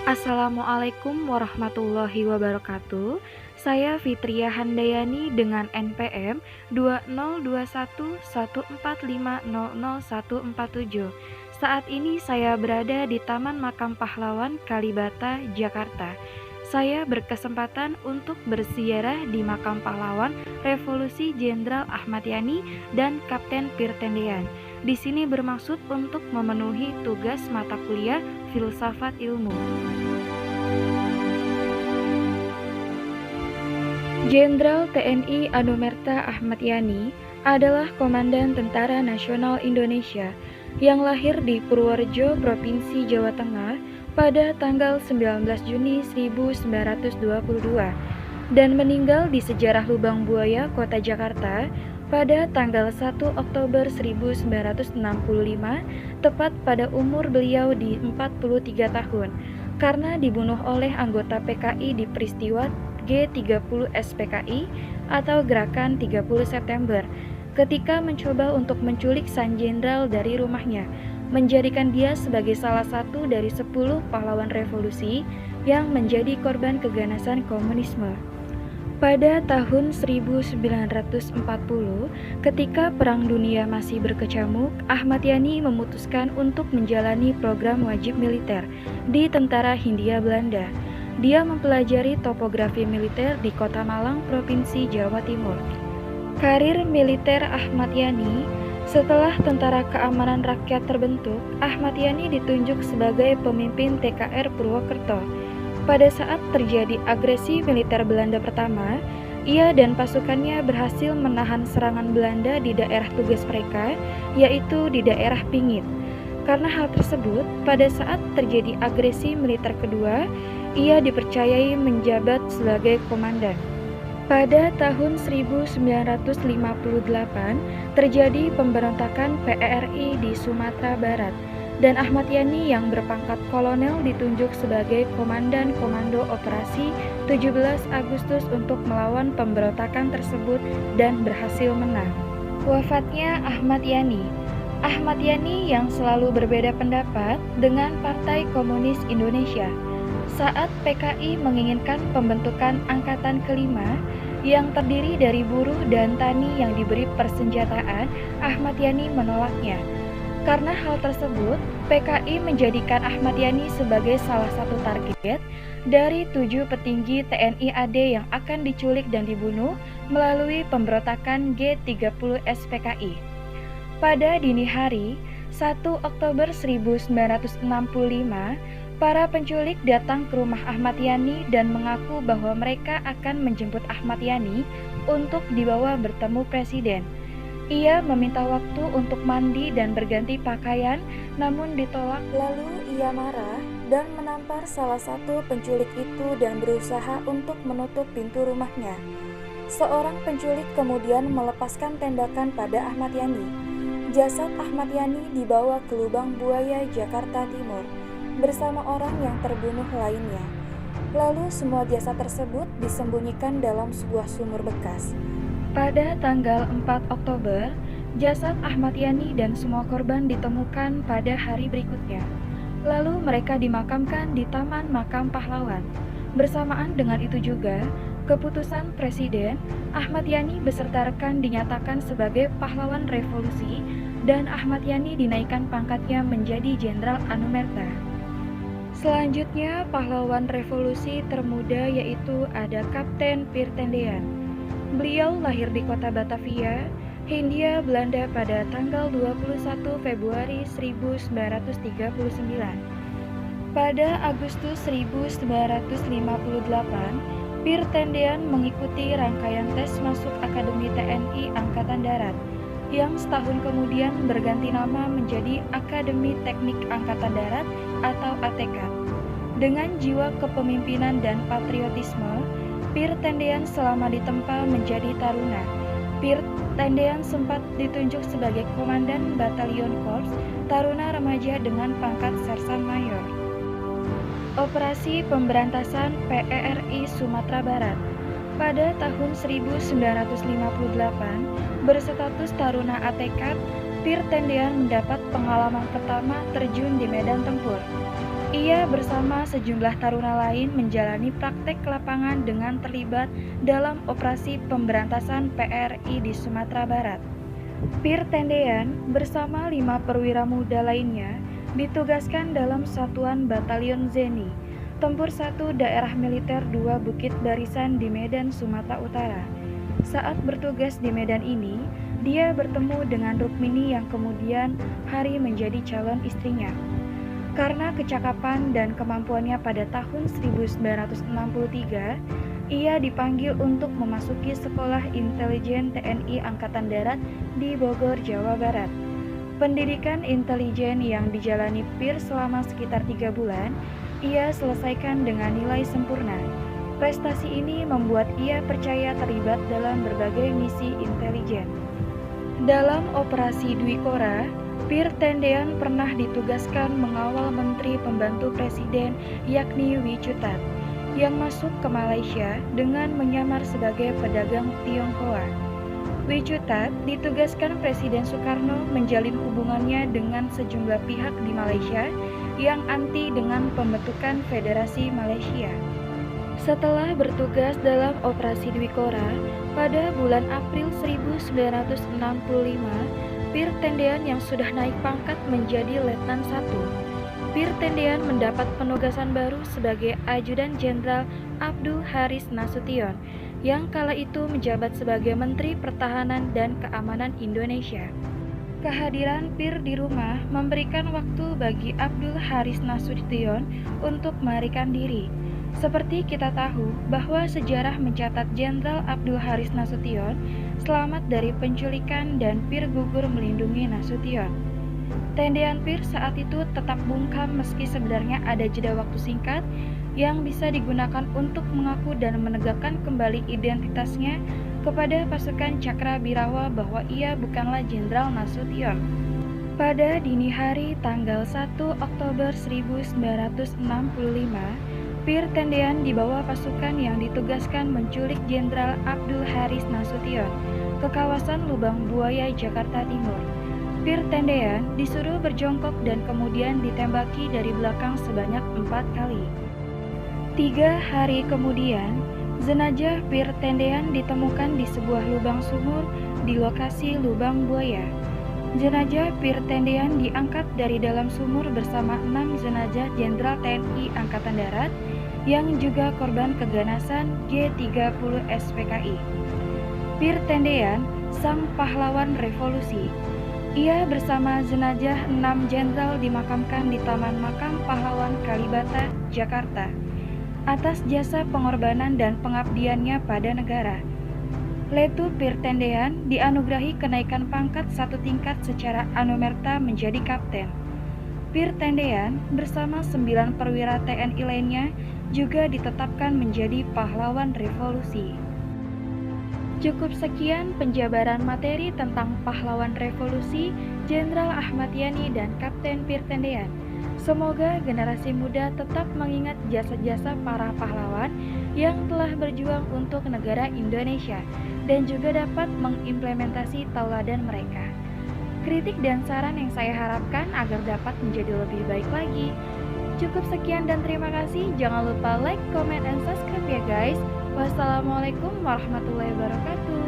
Assalamualaikum warahmatullahi wabarakatuh. Saya Fitria Handayani dengan NPM 202114500147. Saat ini saya berada di Taman Makam Pahlawan Kalibata, Jakarta. Saya berkesempatan untuk berziarah di Makam Pahlawan Revolusi Jenderal Ahmad Yani dan Kapten Pirtendean. Di sini bermaksud untuk memenuhi tugas mata kuliah Filsafat Ilmu. Jenderal TNI Anumerta Ahmad Yani adalah Komandan Tentara Nasional Indonesia yang lahir di Purworejo, Provinsi Jawa Tengah pada tanggal 19 Juni 1922 dan meninggal di Sejarah Lubang Buaya, Kota Jakarta pada tanggal 1 Oktober 1965, tepat pada umur beliau di 43 tahun, karena dibunuh oleh anggota PKI di peristiwa G30 SPKI atau Gerakan 30 September, ketika mencoba untuk menculik sang jenderal dari rumahnya, menjadikan dia sebagai salah satu dari 10 pahlawan revolusi yang menjadi korban keganasan komunisme. Pada tahun 1940, ketika Perang Dunia masih berkecamuk, Ahmad Yani memutuskan untuk menjalani program wajib militer di Tentara Hindia Belanda. Dia mempelajari topografi militer di Kota Malang, Provinsi Jawa Timur. Karir militer Ahmad Yani: setelah Tentara Keamanan Rakyat terbentuk, Ahmad Yani ditunjuk sebagai pemimpin TKR Purwokerto. Pada saat terjadi agresi militer Belanda pertama, ia dan pasukannya berhasil menahan serangan Belanda di daerah tugas mereka, yaitu di daerah Pingit. Karena hal tersebut, pada saat terjadi agresi militer kedua, ia dipercayai menjabat sebagai komandan. Pada tahun 1958, terjadi pemberontakan PRI di Sumatera Barat, dan Ahmad Yani yang berpangkat kolonel ditunjuk sebagai Komandan Komando Operasi 17 Agustus untuk melawan pemberontakan tersebut dan berhasil menang. Wafatnya Ahmad Yani. Ahmad Yani yang selalu berbeda pendapat dengan Partai Komunis Indonesia. Saat PKI menginginkan pembentukan Angkatan Kelima yang terdiri dari buruh dan tani yang diberi persenjataan, Ahmad Yani menolaknya. Karena hal tersebut, PKI menjadikan Ahmad Yani sebagai salah satu target dari 7 petinggi TNI AD yang akan diculik dan dibunuh melalui pemberontakan G30 SPKI. Pada dini hari, 1 Oktober 1965, para penculik datang ke rumah Ahmad Yani dan mengaku bahwa mereka akan menjemput Ahmad Yani untuk dibawa bertemu presiden. Ia meminta waktu untuk mandi dan berganti pakaian, namun ditolak. Lalu ia marah dan menampar salah satu penculik itu dan berusaha untuk menutup pintu rumahnya. Seorang penculik kemudian melepaskan tembakan pada Ahmad Yani. Jasad Ahmad Yani dibawa ke Lubang Buaya, Jakarta Timur, bersama orang yang terbunuh lainnya. Lalu semua jasad tersebut disembunyikan dalam sebuah sumur bekas. Pada tanggal 4 Oktober, jasad Ahmad Yani dan semua korban ditemukan pada hari berikutnya. Lalu mereka dimakamkan di Taman Makam Pahlawan. Bersamaan dengan itu juga, keputusan Presiden Ahmad Yani beserta rekan dinyatakan sebagai pahlawan revolusi dan Ahmad Yani dinaikkan pangkatnya menjadi Jenderal Anumerta. Selanjutnya, pahlawan revolusi termuda yaitu ada Kapten Pirtendean. Beliau lahir di kota Batavia, Hindia Belanda pada tanggal 21 Februari 1939. Pada Agustus 1958, Pirtendean mengikuti rangkaian tes masuk Akademi TNI Angkatan Darat, yang setahun kemudian berganti nama menjadi Akademi Teknik Angkatan Darat atau ATK. Dengan jiwa kepemimpinan dan patriotisme, Pirtendean selama ditempa menjadi taruna. Pirtendean sempat ditunjuk sebagai Komandan Batalion Korps Taruna Remaja dengan pangkat Sersan Mayor. Operasi Pemberantasan PRI Sumatera Barat. Pada tahun 1958, berstatus taruna ATK, Pirtendean mendapat pengalaman pertama terjun di medan tempur. Ia bersama sejumlah taruna lain menjalani praktek lapangan dengan terlibat dalam operasi pemberantasan PRI di Sumatera Barat. Pir Tendean bersama 5 perwira muda lainnya ditugaskan dalam Satuan Batalion Zeni, Tempur 1 Daerah Militer 2 Bukit Barisan di Medan, Sumatera Utara. Saat bertugas di Medan ini, dia bertemu dengan Rukmini yang kemudian hari menjadi calon istrinya. Karena kecakapan dan kemampuannya pada tahun 1963, ia dipanggil untuk memasuki Sekolah Intelijen TNI Angkatan Darat di Bogor, Jawa Barat. Pendidikan intelijen yang dijalani Pir selama sekitar 3 bulan, ia selesaikan dengan nilai sempurna. Prestasi ini membuat ia percaya terlibat dalam berbagai misi intelijen. Dalam operasi Dwi Kora, Pir Tendean pernah ditugaskan mengawal Menteri Pembantu Presiden yakni Wicutat yang masuk ke Malaysia dengan menyamar sebagai pedagang Tionghoa. Wicutat ditugaskan Presiden Soekarno menjalin hubungannya dengan sejumlah pihak di Malaysia yang anti dengan pembentukan Federasi Malaysia. Setelah bertugas dalam operasi Dwi Kora, pada bulan April 1965, Pir Tendean yang sudah naik pangkat menjadi Letnan 1. Pir Tendean mendapat penugasan baru sebagai Ajudan Jenderal Abdul Haris Nasution yang kala itu menjabat sebagai Menteri Pertahanan dan Keamanan Indonesia. Kehadiran Pir di rumah memberikan waktu bagi Abdul Haris Nasution untuk melarikan diri. Seperti kita tahu bahwa sejarah mencatat Jenderal Abdul Haris Nasution selamat dari penculikan dan Pir gugur melindungi Nasution. Tendean Pir saat itu tetap bungkam meski sebenarnya ada jeda waktu singkat yang bisa digunakan untuk mengaku dan menegakkan kembali identitasnya kepada pasukan Cakrabirawa bahwa ia bukanlah Jenderal Nasution. Pada dini hari tanggal 1 Oktober 1965, Pir Tendean dibawa pasukan yang ditugaskan menculik Jenderal Abdul Haris Nasution ke kawasan Lubang Buaya, Jakarta Timur. Pir Tendean disuruh berjongkok dan kemudian ditembaki dari belakang sebanyak 4 kali. 3 hari kemudian, jenazah Pir Tendean ditemukan di sebuah lubang sumur di lokasi Lubang Buaya. Jenazah Pir Tendean diangkat dari dalam sumur bersama 6 jenazah Jenderal TNI Angkatan Darat yang juga korban keganasan G30 SPKI. Pir Tendean, sang pahlawan revolusi. Ia bersama jenazah 6 jenderal dimakamkan di Taman Makam Pahlawan Kalibata, Jakarta, atas jasa pengorbanan dan pengabdiannya pada negara. Letu Pir Tendean dianugerahi kenaikan pangkat 1 tingkat secara anumerta menjadi kapten. Pir Tendean bersama 9 perwira TNI lainnya juga ditetapkan menjadi pahlawan revolusi. Cukup sekian penjabaran materi tentang pahlawan revolusi Jenderal Ahmad Yani dan Kapten Pir Tendean. Semoga generasi muda tetap mengingat jasa-jasa para pahlawan yang telah berjuang untuk negara Indonesia dan juga dapat mengimplementasi tauladan mereka. Kritik dan saran yang saya harapkan agar dapat menjadi lebih baik lagi. Cukup sekian dan terima kasih. Jangan lupa like, comment, and subscribe ya guys. Wassalamualaikum warahmatullahi wabarakatuh.